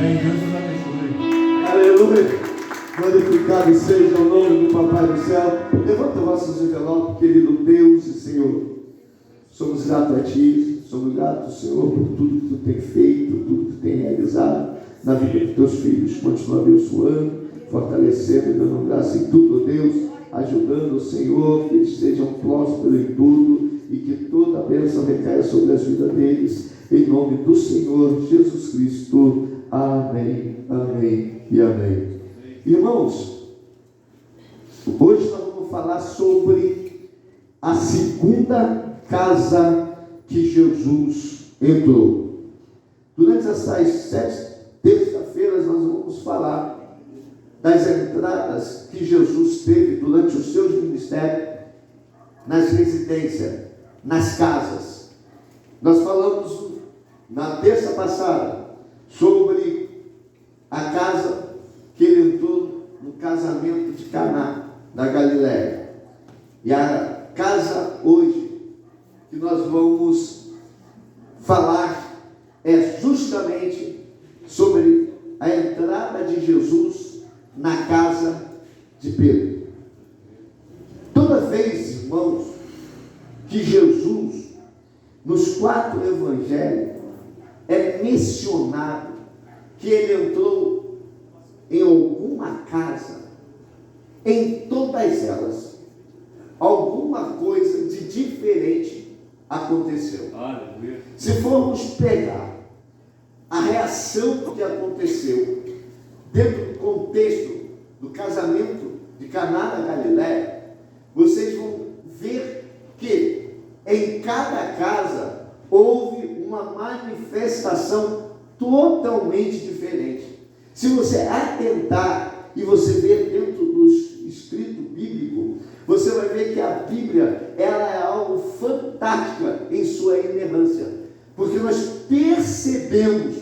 Amém. Deus nos abençoe. Aleluia. Glorificado seja o nome do Papai do céu. Levanta vossos envelopes, querido Deus e Senhor. Somos gratos a Ti, somos gratos, Senhor, por tudo que Tu tem feito, por tudo que Tu tem realizado na vida dos Teus filhos. Continua abençoando, fortalecendo, dando graça em tudo, Deus, ajudando o Senhor, que eles sejam prósperos em tudo e que toda a bênção recaia sobre as vidas deles, em nome do Senhor Jesus Cristo. Amém, amém e amém. Irmãos, hoje nós vamos falar sobre a segunda casa que Jesus entrou. Durante essas 7 terça-feiras nós vamos falar das entradas que Jesus teve durante os seus ministérios nas residências, nas casas. Nós falamos na terça passada sobre a casa que ele entrou no casamento de Caná, da Galileia. E a casa hoje que nós vamos falar é justamente sobre a entrada de Jesus na casa de Pedro. Toda vez, irmãos, que Jesus, nos 4 evangelhos, é mencionado que ele entrou em alguma casa, em todas elas, alguma coisa de diferente aconteceu. Aleluia. Se formos pegar a reação que aconteceu dentro do contexto do casamento de Caná da Galileia, vocês vão ver que em cada casa houve uma manifestação totalmente diferente. Se você atentar e você ver dentro dos escritos bíblicos, você vai ver que a Bíblia ela é algo fantástica em sua inerrância, porque nós percebemos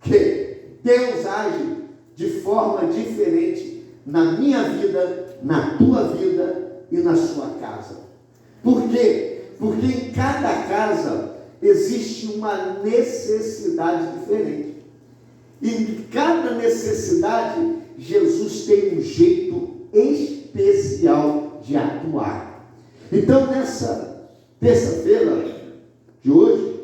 que Deus age de forma diferente na minha vida, na tua vida e na sua casa. Por quê? Porque em cada casa existe uma necessidade diferente. E em cada necessidade, Jesus tem um jeito especial de atuar. Então, nessa terça-feira de hoje,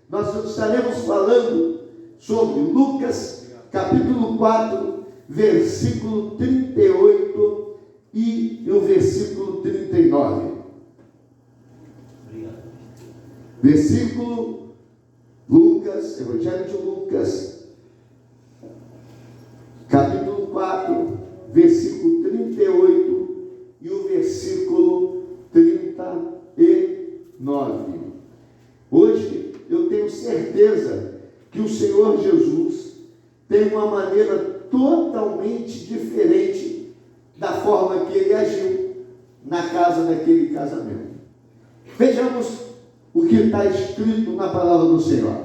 nós estaremos falando sobre Lucas, capítulo 4, versículo 38 e o versículo 39. Versículo Lucas, Evangelho de Lucas, capítulo 4, versículo 38 e o versículo 39. Hoje eu tenho certeza que o Senhor Jesus tem uma maneira totalmente diferente da forma que ele agiu na casa daquele casamento. Vejamos o que está escrito na palavra do Senhor.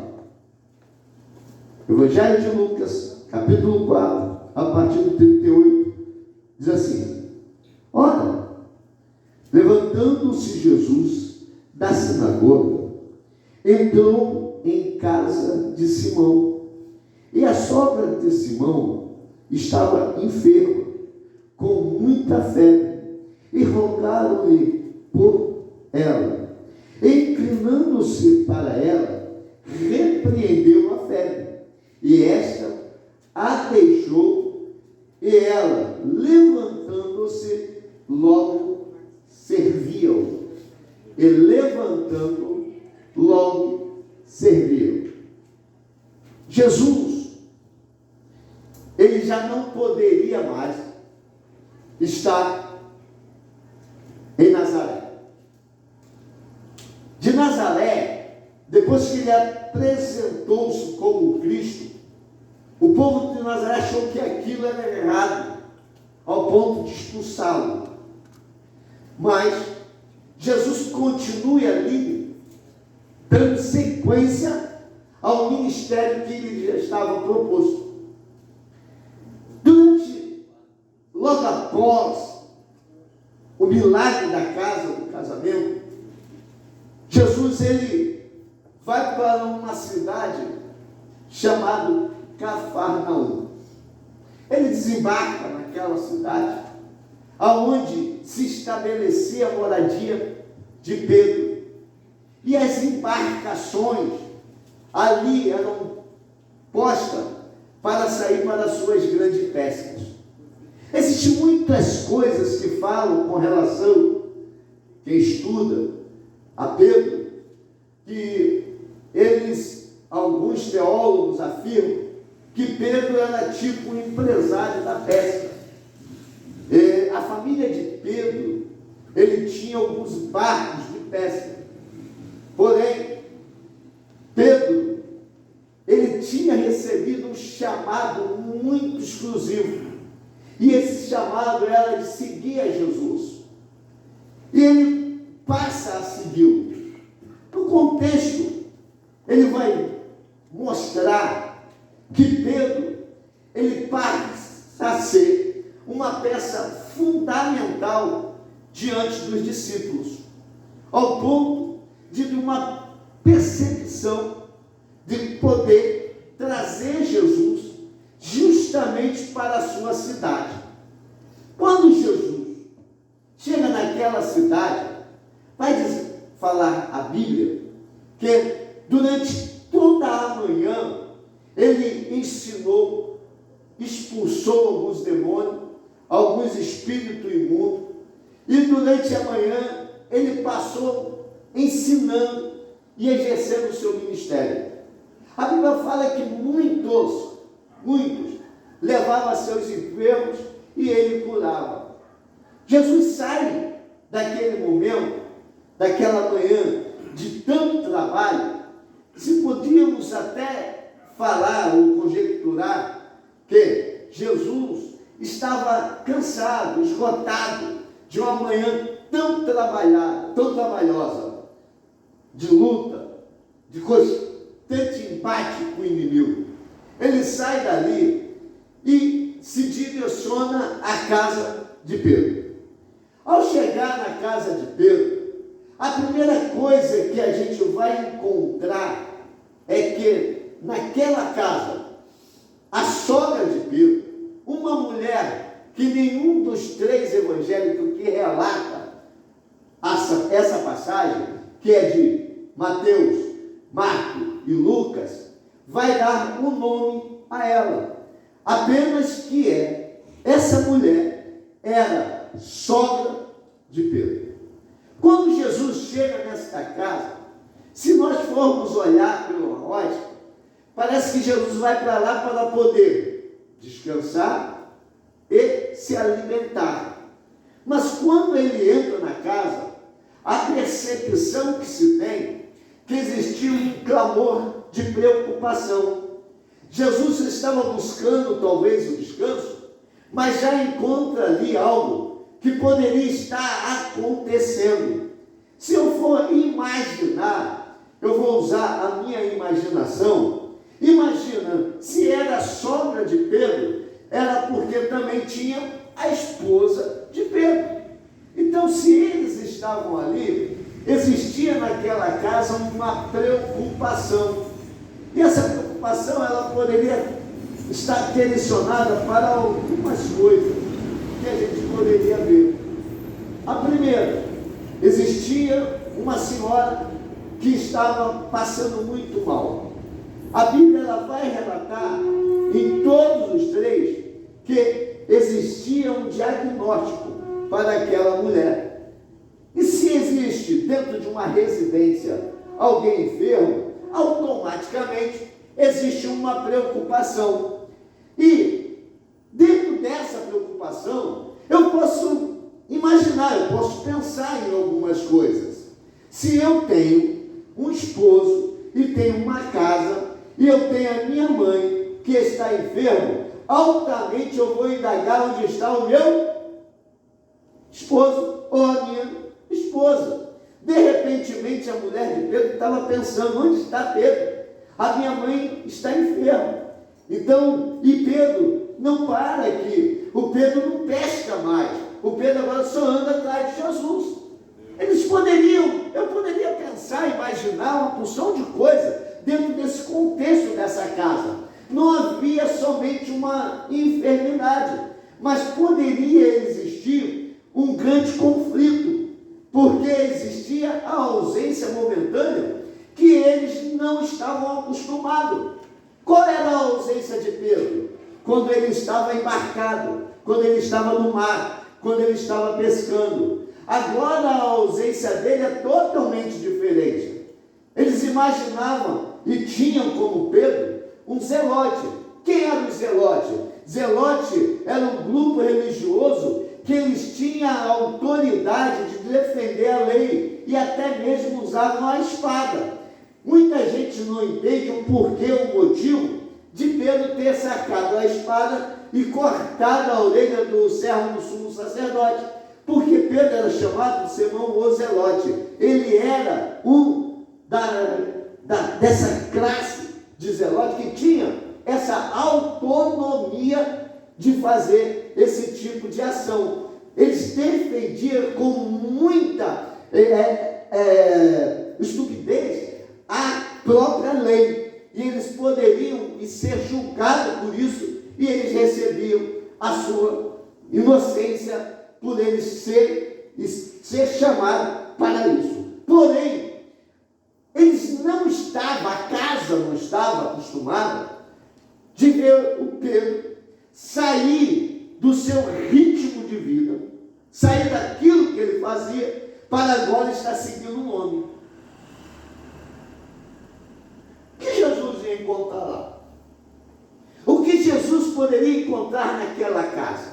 Evangelho de Lucas, capítulo 4, a partir do 38, diz assim: ora, levantando-se Jesus da sinagoga, entrou em casa de Simão, e a sogra de Simão estava enferma, com muita febre, e rogaram-lhe por ela. Inclinando-se para ela, repreendeu a febre, e esta a deixou, e ela, levantando-se, logo serviu. E levantando, logo serviu. Jesus, ele já não poderia mais estar em Nazaré. De Nazaré, depois que ele apresentou-se como Cristo, o povo de Nazaré achou que aquilo era errado, ao ponto de expulsá-lo. Mas Jesus continua ali, dando sequência ao ministério que ele já estava proposto. Logo após o milagre da casa, do casamento, Jesus ele vai para uma cidade chamada Cafarnaum. Ele desembarca naquela cidade, aonde se estabelecia a moradia de Pedro. E as embarcações ali eram postas para sair para as suas grandes pescas. Existem muitas coisas que falam com relação, quem estuda, a Pedro, que alguns teólogos afirmam que Pedro era tipo um empresário da pesca. A família de Pedro, ele tinha alguns barcos de pesca. Porém, Pedro, ele tinha recebido um chamado muito exclusivo. E esse chamado era de seguir a Jesus. E ele passa a segui-lo. No contexto, ele vai mostrar que Pedro, ele passa a ser uma peça fundamental diante dos discípulos, ao ponto de uma percepção de poder trazer Jesus justamente para a sua cidade. Quando Jesus chega naquela cidade, vai falar a Bíblia que durante toda a manhã ele ensinou, expulsou alguns demônios, alguns espíritos imundos, e durante a manhã ele passou ensinando e exercendo o seu ministério. A Bíblia fala que muitos levavam seus enfermos e ele curava. Jesus sai daquele momento, daquela manhã de tanto trabalho, se podíamos até falar ou conjecturar que Jesus estava cansado, esgotado de uma manhã tão trabalhada, tão trabalhosa, de luta, de constante embate com o inimigo. Ele sai dali e se direciona à casa de Pedro. Ao chegar na casa de Pedro, a primeira coisa que a gente vai encontrar é que naquela casa, a sogra de Pedro, uma mulher que nenhum dos três evangélicos que relata essa passagem, que é de Mateus, Marcos e Lucas, vai dar um nome a ela. Apenas que essa mulher era sogra de Pedro. Quando Jesus chega nesta casa, se nós formos olhar pela ótica, parece que Jesus vai para lá para poder descansar e se alimentar. Mas quando ele entra na casa, a percepção que se tem que existiu um clamor de preocupação. Jesus estava buscando talvez o descanso, mas já encontra ali algo que poderia estar acontecendo. Se eu for imaginar, eu vou usar a minha imaginação. Imagina, se era a sogra de Pedro, era porque também tinha a esposa de Pedro. Então, se eles estavam ali, existia naquela casa uma preocupação. E essa preocupação, ela poderia estar direcionada para algumas coisas que a gente poderia ver. A primeira, existia uma senhora que estava passando muito mal. A Bíblia ela vai relatar em todos os três que existia um diagnóstico para aquela mulher. E se existe dentro de uma residência alguém enfermo, automaticamente existe uma preocupação. E dentro dessa preocupação, eu posso imaginar, eu posso pensar em algumas coisas. Se eu tenho um esposo e tenho uma casa, e eu tenho a minha mãe que está enferma, altamente eu vou indagar onde está o meu esposo ou a minha esposa. De repentemente a mulher de Pedro estava pensando, onde está Pedro? A minha mãe está enferma. Então, e Pedro não para aqui, o Pedro não pesca mais, o Pedro agora só anda atrás de Jesus. Eu poderia pensar, imaginar uma porção de coisa dentro desse contexto dessa casa, não havia somente uma enfermidade, mas poderia existir um grande conflito, porque existia a ausência momentânea que eles não estavam acostumados. Qual era a ausência de Pedro? Quando ele estava embarcado, quando ele estava no mar, quando ele estava pescando. Agora a ausência dele é totalmente diferente. Eles imaginavam e tinham como Pedro um zelote. Quem era o zelote? Zelote era um grupo religioso que eles tinham a autoridade de defender a lei e até mesmo usavam a espada. Muita gente não entende o porquê, o motivo de Pedro ter sacado a espada e cortado a orelha do servo do sumo sacerdote, porque Pedro era chamado de Simão o Zelote. Ele era dessa classe de zelote que tinha essa autonomia de fazer esse tipo de ação. Eles defendiam com muita estupidez a própria lei, e eles poderiam ser julgados por isso, e eles recebiam a sua inocência por eles ser chamados para isso. Porém, eles não estavam, a casa não estava acostumada de ver o Pedro sair do seu ritmo de vida, sair daquilo que ele fazia, para agora estar seguindo um homem. O que Jesus ia encontrar lá? O que Jesus poderia encontrar naquela casa?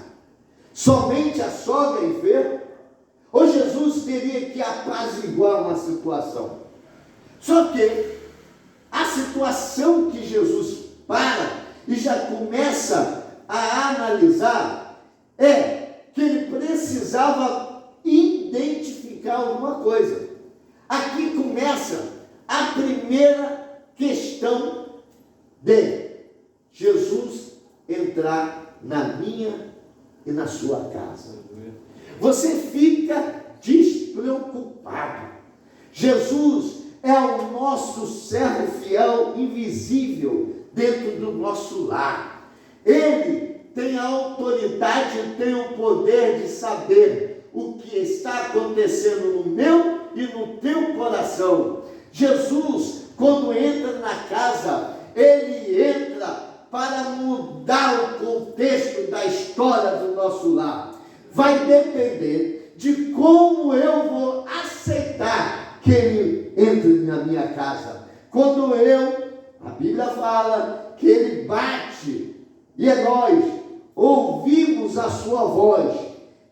Somente a sogra enferma? Ou Jesus teria que apaziguar uma situação? Só que a situação que Jesus para e já começa a analisar é que ele precisava identificar alguma coisa. Aqui começa a primeira questão de Jesus entrar na minha e na sua casa. Você fica despreocupado. Jesus é o nosso servo fiel, invisível, dentro do nosso lar. Ele tem a autoridade, tem o poder de saber o que está acontecendo no meu e no teu coração. Jesus, quando entra na casa, ele entra para mudar o contexto da história do nosso lar. Vai depender de como eu vou aceitar que ele entre na minha casa. Quando a Bíblia fala que ele bate, e nós ouvimos a sua voz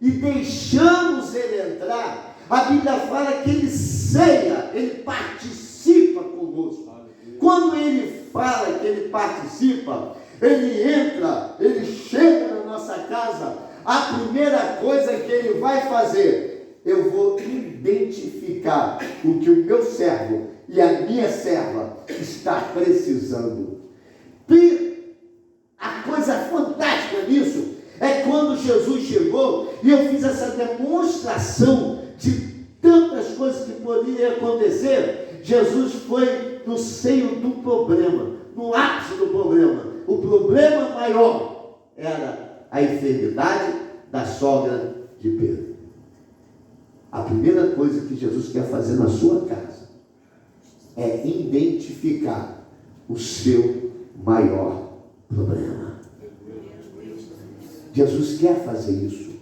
e deixamos ele entrar, a Bíblia fala que ele ceia, ele participa conosco. Quando ele fala que ele participa, ele entra, ele chega na nossa casa, a primeira coisa que ele vai fazer, eu vou identificar o que o meu servo e a minha serva está precisando. E a coisa fantástica nisso é quando Jesus chegou e eu fiz essa demonstração de tantas coisas que poderiam acontecer. Jesus foi no seio do problema, no ápice do problema. O problema maior era a enfermidade da sogra de Pedro. A primeira coisa que Jesus quer fazer na sua casa é identificar o seu maior problema. Jesus quer fazer isso.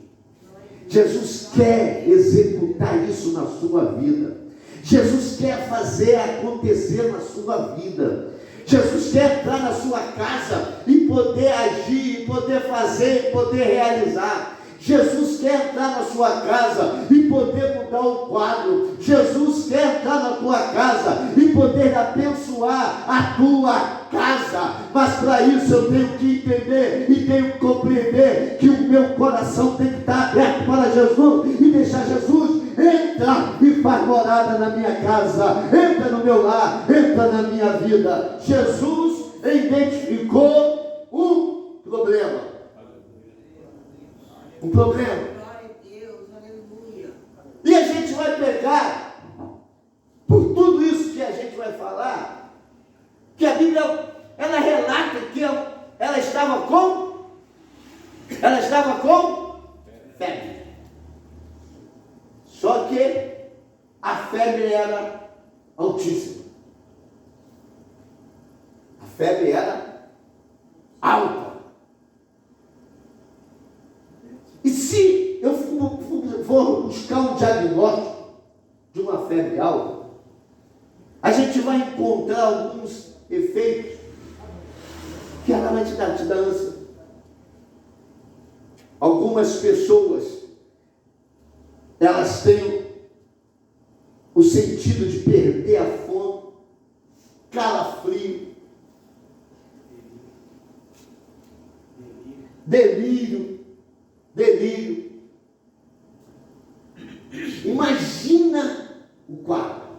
Jesus quer executar isso na sua vida. Jesus quer fazer acontecer na sua vida. Jesus quer entrar na sua casa e poder agir, e poder fazer, e poder realizar. Jesus quer entrar na sua casa e poder mudar o quadro. Jesus quer entrar na tua casa e poder abençoar a tua casa. Mas para isso eu tenho que entender e tenho que compreender que o meu coração tem que estar aberto para Jesus e deixar Jesus entra e faz morada na minha casa, entra no meu lar, entra na minha vida. Jesus identificou um problema. Um problema. E a gente vai pegar, por tudo isso que a gente vai falar, que a Bíblia, ela relata que a Ela estava com febre. Só que a febre era altíssima. A febre era alta. E se eu for buscar um diagnóstico de uma febre alta, a gente vai encontrar alguns efeitos que ela vai te dar ânsia. Algumas pessoas, elas têm o sentido de perder a fome, calafrio, delírio. Imagina o quadro.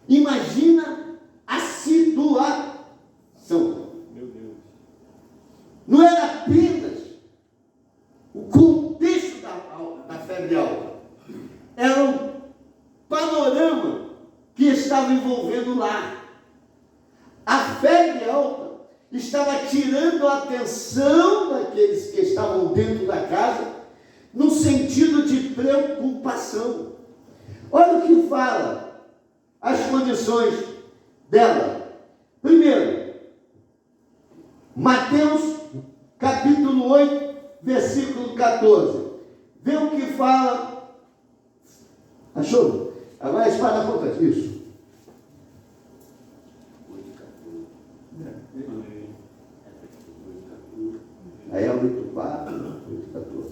Imagina a situação. Meu Deus. Não era apenas o contexto da febre alta. Era um panorama que estava envolvendo o lar. A febre alta estava tirando a atenção daqueles que estavam dentro da casa, no sentido de preocupação. Olha o que fala as condições dela. Primeiro, Mateus capítulo 8, versículo 14. Vê o que fala. Achou? Agora a espada acontece. Isso. Aí é 8, 4, 8, 14.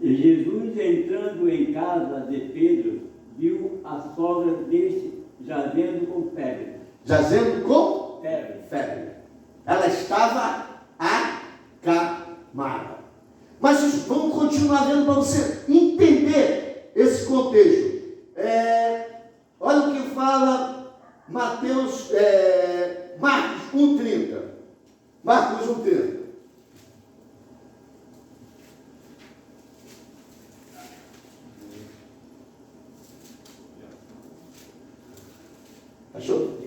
E Jesus, entrando em casa de Pedro, viu a sogra deste jazendo com febre. Jazendo com Febre. Ela estava acamada. Mas vamos continuar vendo para você entender esse contexto. Olha o que fala Marcos 1,30. Marcos 1,30. Achou?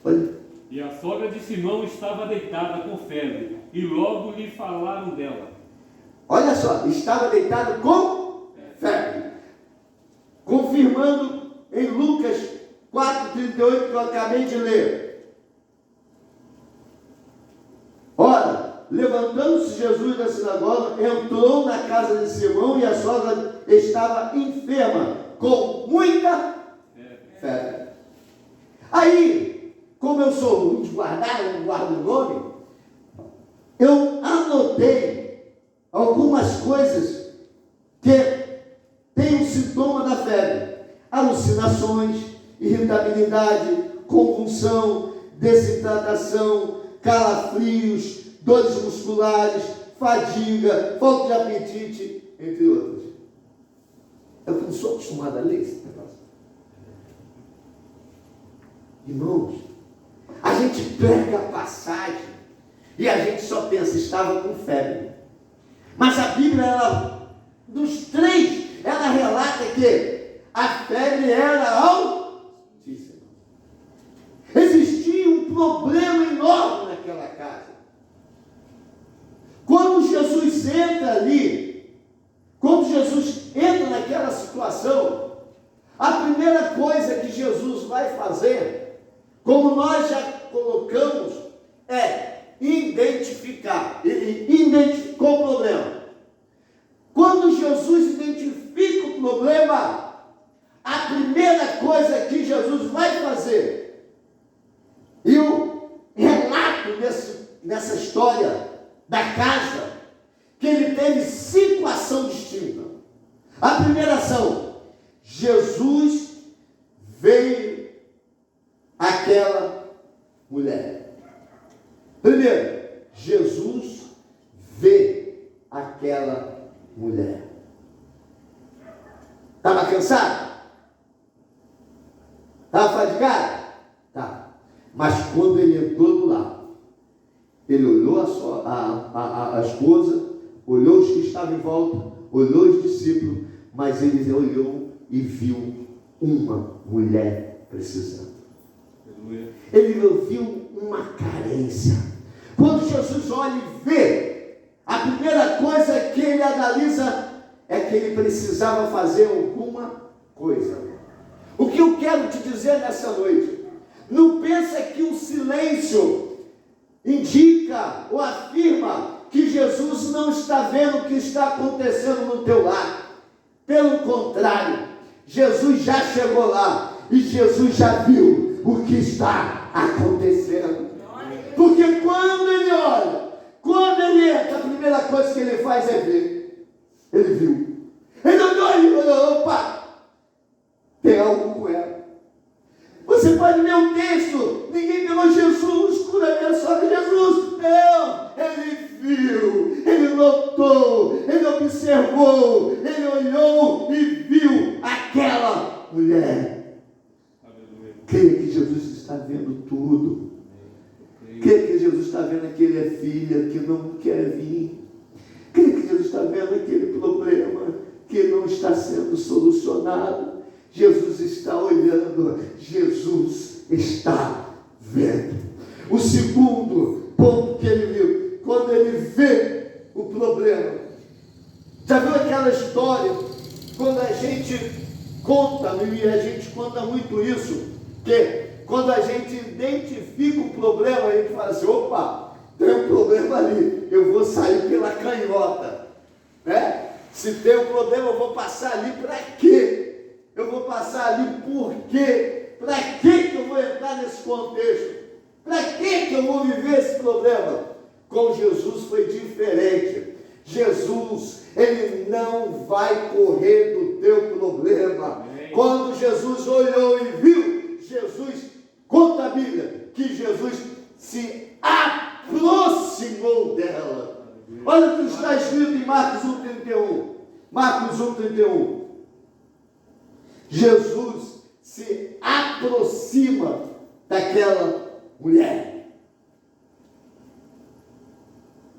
Olha. E a sogra de Simão estava deitada com febre, e logo lhe falaram dela. Olha só, estava deitado com febre. Confirmando em Lucas 4,38 que eu acabei de ler. Ora, levantando-se Jesus da sinagoga, entrou na casa de Simão e a sogra estava enferma, com muita febre. Aí, como eu sou muito guardado, eu não guardo o nome, eu anotei algumas coisas que têm o sintoma da febre: alucinações, irritabilidade, convulsão, desidratação, calafrios, dores musculares, fadiga, falta de apetite, entre outras. Eu não sou acostumado a ler esse negócio. Irmãos, a gente pega a passagem e a gente só pensa, estava com febre. Mas a Bíblia, dos três, ela relata que a febre era altíssima. Existia um problema enorme naquela casa. Quando Jesus entra ali, quando Jesus entra naquela situação, a primeira coisa que Jesus vai fazer, como nós já colocamos, é identificar. Ele identificou o problema. Quando Jesus identifica o problema, a primeira coisa que Jesus vai fazer, e o relato nessa história da casa, que ele teve 5 ações distintas. A primeira ação, Jesus veio àquela mulher. Primeiro, Jesus vê aquela mulher. Estava cansado? Estava fadigado? Tá. Mas quando ele entrou no lar, ele olhou a esposa, olhou os que estavam em volta, olhou os discípulos, mas ele olhou e viu uma mulher precisando. Ele viu uma carência. aparência. Quando Jesus olha e vê, a primeira coisa que ele analisa é que ele precisava fazer alguma coisa. O que eu quero te dizer nessa noite, não pensa que o silêncio indica ou afirma que Jesus não está vendo o que está acontecendo no teu lar. Pelo contrário, Jesus já chegou lá e Jesus já viu o que está acontecendo. Porque quando ele olha, quando ele entra, a primeira coisa que ele faz é ver. Ele viu. Ele olhou e falou: opa, tem algo com ela. Você pode ler o texto, ninguém pegou Jesus, cura minha sogra. Jesus, não, ele viu, ele notou, ele observou, ele olhou e viu aquela mulher. Creia que Jesus está vendo tudo. Creia que Jesus está vendo aquela filha que não quer vir. Creia que Jesus está vendo aquele problema que não está sendo solucionado. Jesus está olhando, Jesus está vendo. O segundo ponto que ele viu, quando ele vê o problema. Já viu aquela história, quando a gente conta, e a gente conta muito isso, que quando a gente identifica o problema, a gente fala assim: opa, tem um problema ali, eu vou sair pela canhota, né? Se tem um problema, eu vou passar ali para quê? Eu vou passar ali por quê? Para que eu vou entrar nesse contexto? Para que eu vou viver esse problema? Com Jesus foi diferente. Jesus, ele não vai correr do teu problema. Amém. Quando Jesus olhou e viu, Jesus, conta a Bíblia, que Jesus se aproximou dela. Olha o que está escrito em Marcos 1,31. Marcos 1,31. Jesus se aproxima daquela mulher.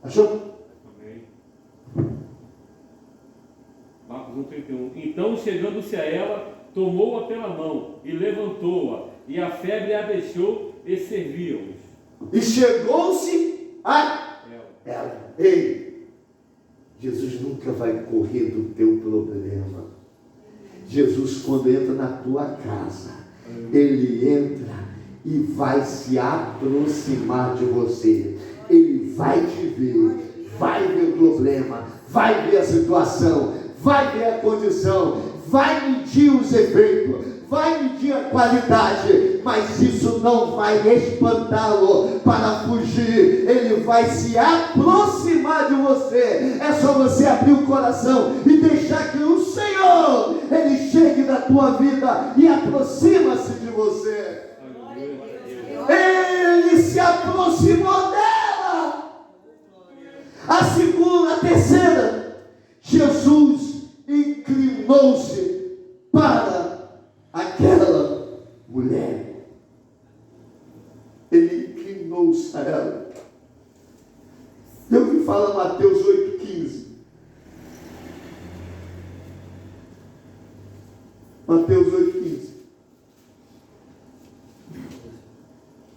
Achou? Amém. Marcos 1,31. Então, chegando-se a ela, tomou-a pela mão e levantou-a, e a febre a deixou e serviam-os. E chegou-se a ela. Ei, Jesus nunca vai correr do teu problema. Jesus, quando entra na tua casa, ele entra e vai se aproximar de você. Ele vai te ver, vai ver o problema, vai ver a situação, vai ver a condição, vai medir os efeitos, vai medir a qualidade, mas isso não vai espantá-lo para fugir. Ele vai se aproximar de você. É só você abrir o coração e deixar que o Senhor, ele chegue na tua vida e aproxima-se de você. Ele se aproximou dela. A segunda, a terceira, Jesus inclinou-se para aquela mulher. Ele inclinou-se a ela. É o que fala Mateus 8,15. Mateus 8,15.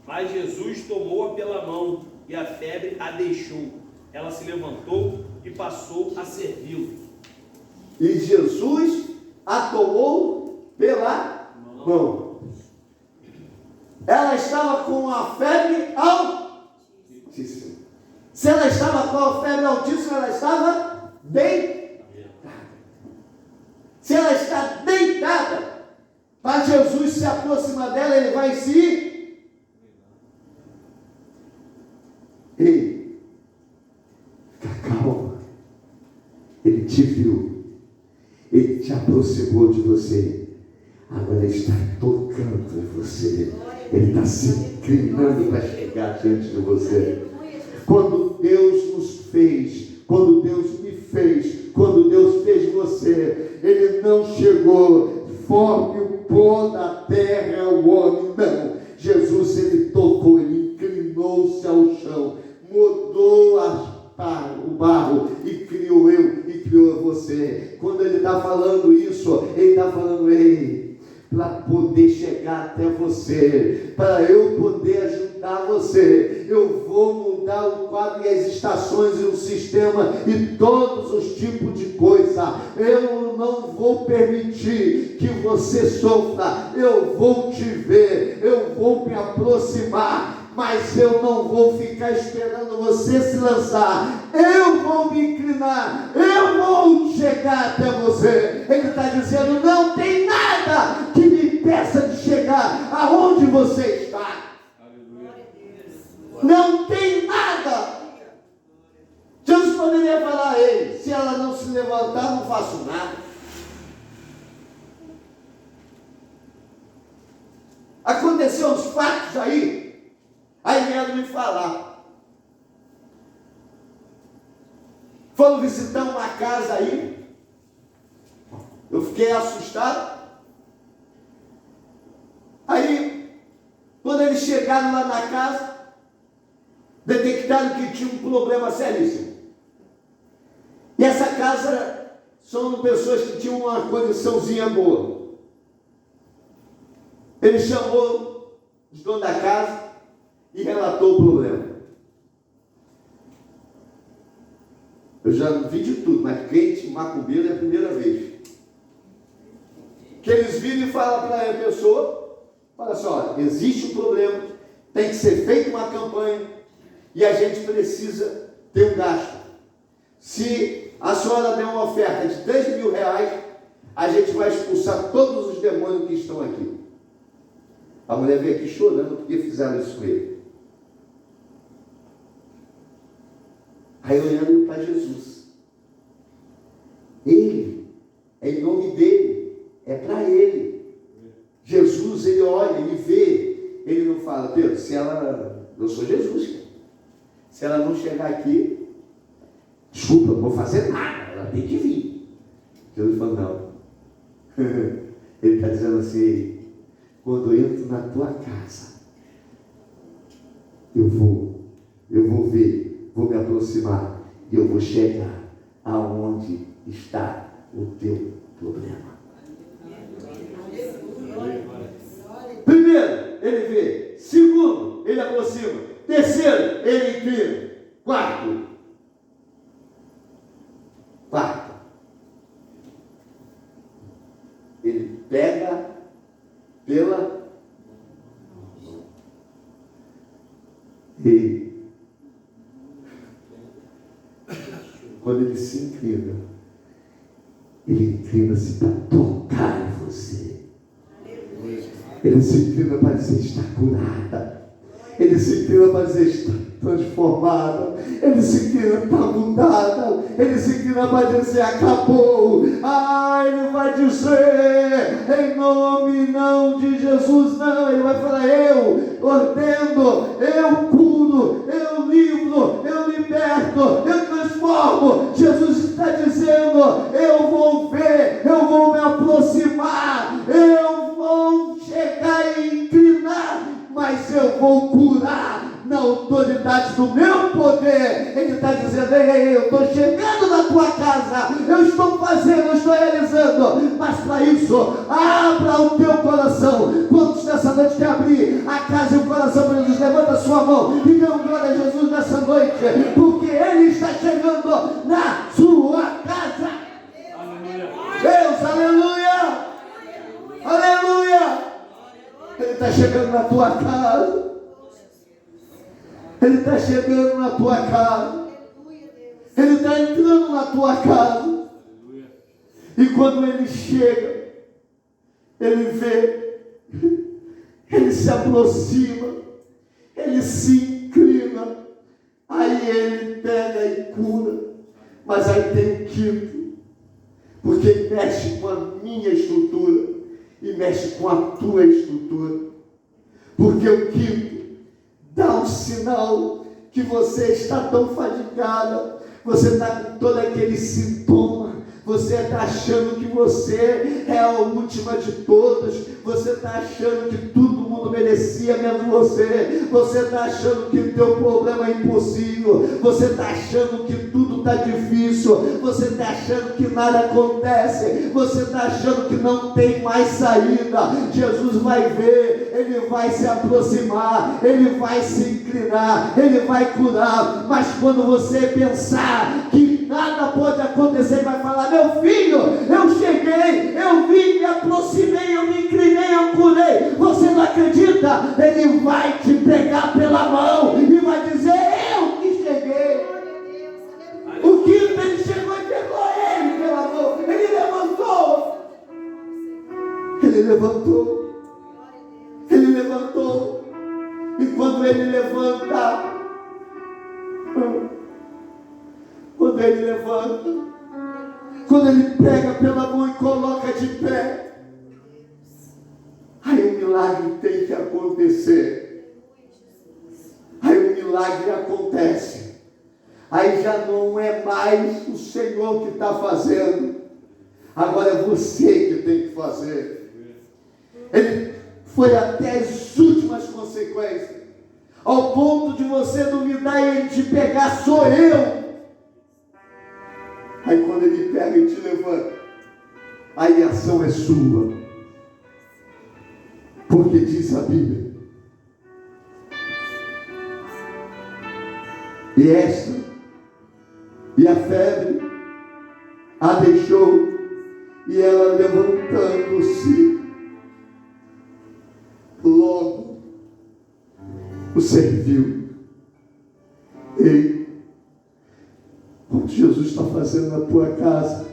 Mas Jesus tomou-a pela mão e a febre a deixou. Ela se levantou e passou a servi-lo. E Jesus a tomou pela mão. Ela estava com a febre altíssima. Se ela estava com a febre altíssima, ela estava deitada. Se ela está deitada, para Jesus se aproximar dela, ele vai se... Ei, fica calma. Ele te viu. Ele te aproximou de você. Agora ele está tocando em você. Ele está se inclinando para chegar diante de você. Quando Deus nos fez, quando Deus me fez, quando Deus fez você, Ele não chegou, forme o pó da terra o homem, não. Jesus, Ele tocou, Ele inclinou-se ao chão, mudou o barro e criou eu e criou você. Quando Ele está falando isso, Ele está falando, ei, para poder chegar até você, para eu poder ajudar você, você. Eu vou mudar o quadro e as estações e o sistema e todos os tipos de coisa. Eu não vou permitir que você sofra. Eu vou te ver, eu vou me aproximar, mas eu não vou ficar esperando você se lançar. Eu vou me inclinar, eu vou chegar até você. Ele está dizendo: não tem nada que me impeça de chegar aonde você está. Não tem nada. Jesus poderia falar a ele: se ela não se levantar, não faço nada. Aconteceu os fatos aí vieram me falar. Foram visitar uma casa aí. Eu fiquei assustado. Aí, quando eles chegaram lá na casa, detectaram que tinha um problema seríssimo. E essa casa são pessoas que tinham uma condiçãozinha boa. Ele chamou os donos da casa e relatou o problema. Eu já vi de tudo, mas crente macumbeiro é a primeira vez. Que eles viram e falam para a pessoa: olha só, existe um problema, tem que ser feita uma campanha e a gente precisa ter um gasto. Se a senhora der uma oferta de 3 mil reais, a gente vai expulsar todos os demônios que estão aqui. A mulher veio aqui chorando porque fizeram isso com ele. Aí olhando para Jesus. Ele, é em nome dele, é para ele. Jesus, ele olha, ele vê, ele não fala: Pedro, se ela, eu sou Jesus, cara. Se ela não chegar aqui, desculpa, não vou fazer nada, ela tem que vir. Jesus falou: não. Ele está dizendo assim: quando eu entro na tua casa, eu vou ver, vou me aproximar e eu vou chegar aonde está o teu problema. Primeiro, ele vê. Segundo, ele aproxima. Terceiro, ele inclina. Quarto, ele pega pela e quando ele se inclina, ele inclina-se para tocar em você. Ele se inclina para dizer: está curada. Ele se inclina para dizer: está transformada. Ele se inclina para mudada. Ele se inclina para dizer: acabou. Ele vai dizer em nome não de Jesus, não. Ele vai falar: eu ordeno, eu curo, eu livro, eu liberto, eu transformo. Jesus está dizendo: eu vou ver, eu vou me aproximar, eu vou chegar e inclinar, mas eu vou curar na autoridade do meu poder. Ele está dizendo: ei, eu estou chegando na tua casa, eu estou fazendo, eu estou realizando, mas para isso, abra o teu coração. Quantos nessa noite quer abrir a casa e o coração para Jesus? Levanta a sua mão e dê glória a Jesus nessa noite, porque Ele está chegando na sua casa. Deus, aleluia, aleluia. Ele está chegando na tua casa. Ele está chegando na tua casa. Ele está entrando na tua casa. E quando ele chega, ele vê, ele se aproxima, ele se inclina, aí ele pega e cura. Mas aí tem um quinto, porque mexe com a minha estrutura e mexe com a tua estrutura. Porque o quinto dá um sinal que você está tão fadigada, você está com todo aquele sintoma, Você está achando que você é a última de todos. Você está achando que todo mundo merecia menos você. Você está achando que o teu problema é impossível. Você está achando que tudo está difícil. Você está achando que nada acontece. Você está achando que não tem mais saída. Jesus vai ver, Ele vai se aproximar, Ele vai se inclinar, Ele vai curar. Mas quando você pensar que nada pode acontecer, vai falar: meu filho, eu cheguei, eu vim, me aproximei, eu me inclinei, eu curei. Você não acredita? Ele vai te pegar pela mão e vai dizer: eu que cheguei. O quinto, ele chegou e pegou ele pela mão. Ele levantou. Ele levantou. Ele levantou. E quando ele levanta, quando ele pega pela mão e coloca de pé, aí o milagre tem que acontecer. Aí o milagre acontece. Aí já não é mais o Senhor que está fazendo. Agora é você que tem que fazer. Ele foi até as últimas consequências, ao ponto de você duvidar e ele te pegar: sou eu. Aí quando ele pega e te levanta, aí a ação é sua. Porque diz a Bíblia: e a febre a deixou, e ela, levantando-se, logo o serviu. Ei, quando Jesus está fazendo na tua casa,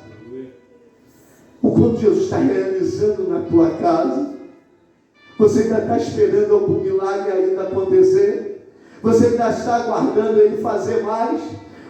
ou quando Jesus está realizando na tua casa, você ainda está esperando algum milagre ainda acontecer? Você ainda está aguardando Ele fazer mais?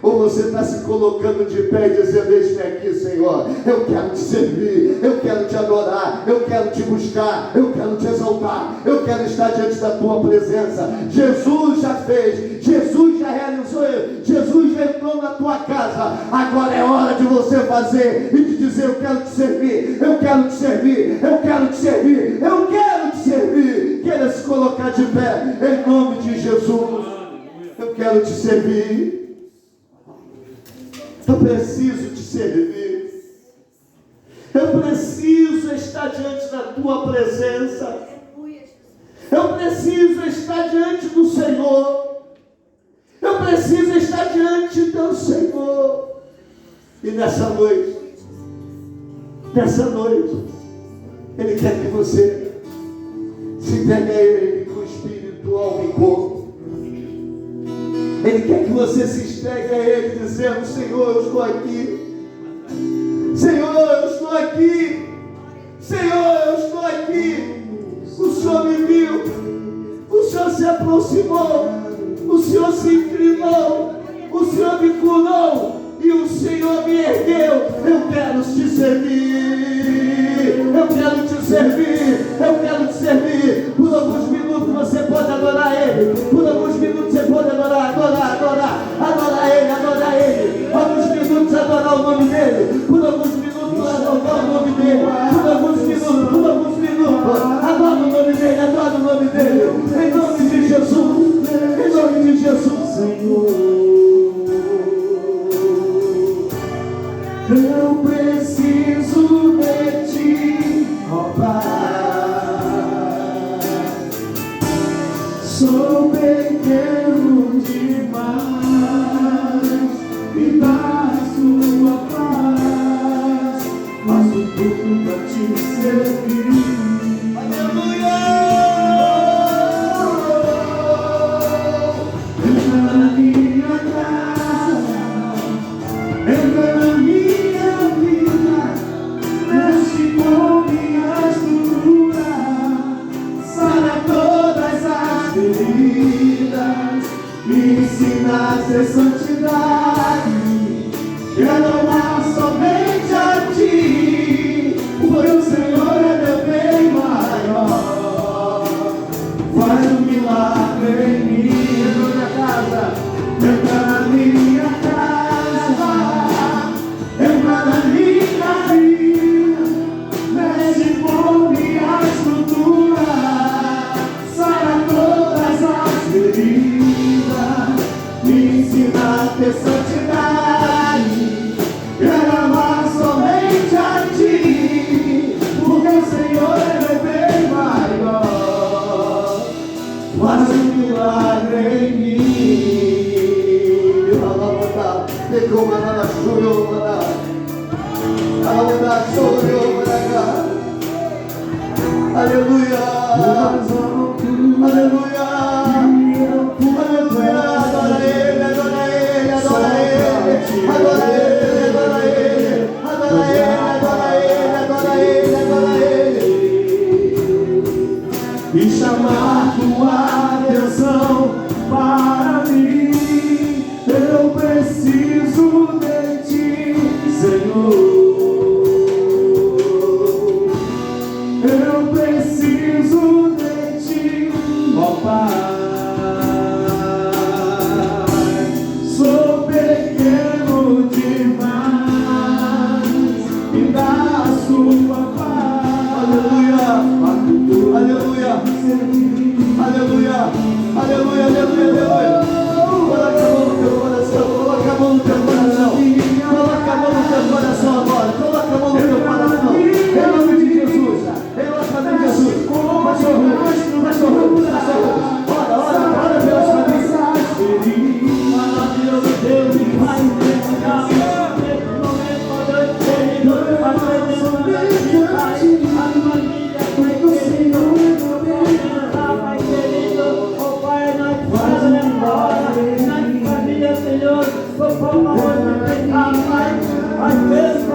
Ou você está se colocando de pé e dizendo: eis-me aqui, Senhor, eu quero te servir, eu quero te adorar, eu quero te buscar, eu quero te exaltar, eu quero estar diante da tua presença. Jesus já fez, Jesus já realizou, Jesus já entrou na tua casa. Agora é hora de você fazer e de dizer: eu quero te servir, eu quero te servir, eu quero te servir, eu quero te servir. Queira se colocar de pé em nome de Jesus. Eu quero te servir. Eu preciso te servir. Eu preciso estar diante da tua presença. Eu preciso estar diante do Senhor. Eu preciso estar diante do Senhor. E nessa noite, Ele quer que você se entregue a Ele com espírito, alma e corpo. Ele quer que você se entregue a Ele dizendo: Senhor, eu estou aqui. Senhor, eu estou aqui. Senhor, eu estou aqui. O Senhor me viu. O Senhor se aproximou. O Senhor se inclinou. O Senhor me curou. E o Senhor me ergueu. Eu quero te servir. Eu quero te servir. Eu quero te servir. Por alguns minutos você pode adorar Ele. Por alguns minutos você pode adorar Ele. Alguns minutos adorar o nome dEle. Por alguns minutos adorar o nome dEle. Por alguns minutos adora o nome dEle. Adora o nome dEle. Em nome de Jesus. Em nome de Jesus, Senhor. Eu preciso de ti, ó Pai. Sou pequeno demais. Me dá a sua paz. Faço tudo pra te servir. Aleluia! Entra na minha casa. Entra na minha vida. Mexe com minha estrutura. Sara todas as feridas. Me ensina a ser santidade. Quero amar somente a ti, pois o Senhor é meu bem maior. Faz um milagre em mim. Entra na casa. Entra na minha casa. Entra na minha Aleluia, aleluia, aleluia, adora Ele, adora Ele, adora Ele, adora Ele, adora Ele, adora Ele, adora Ele, adora Ele, e chamar tua atenção para mim. Eu preciso de ti, Senhor. Eu preciso de ti, ó Pai. Sou pequeno demais, me dá a sua paz. Aleluia, aleluia, aleluia, aleluia, aleluia, aleluia. Coloca a mão no teu coração, coloca a mão no teu coração, coloca a mão no teu coração agora, coloca a mão no teu coração, em nome de Jesus, em nome de Jesus. Pastor, ora pelas famílias. Maravilhoso Deus e Pai, nesse momento, ó Deus, querido, a presença de Pai, a família, Pai querido, Pai querido, ó Pai, nós vamos embora, na família, Senhor, por favor, Pai, às vezes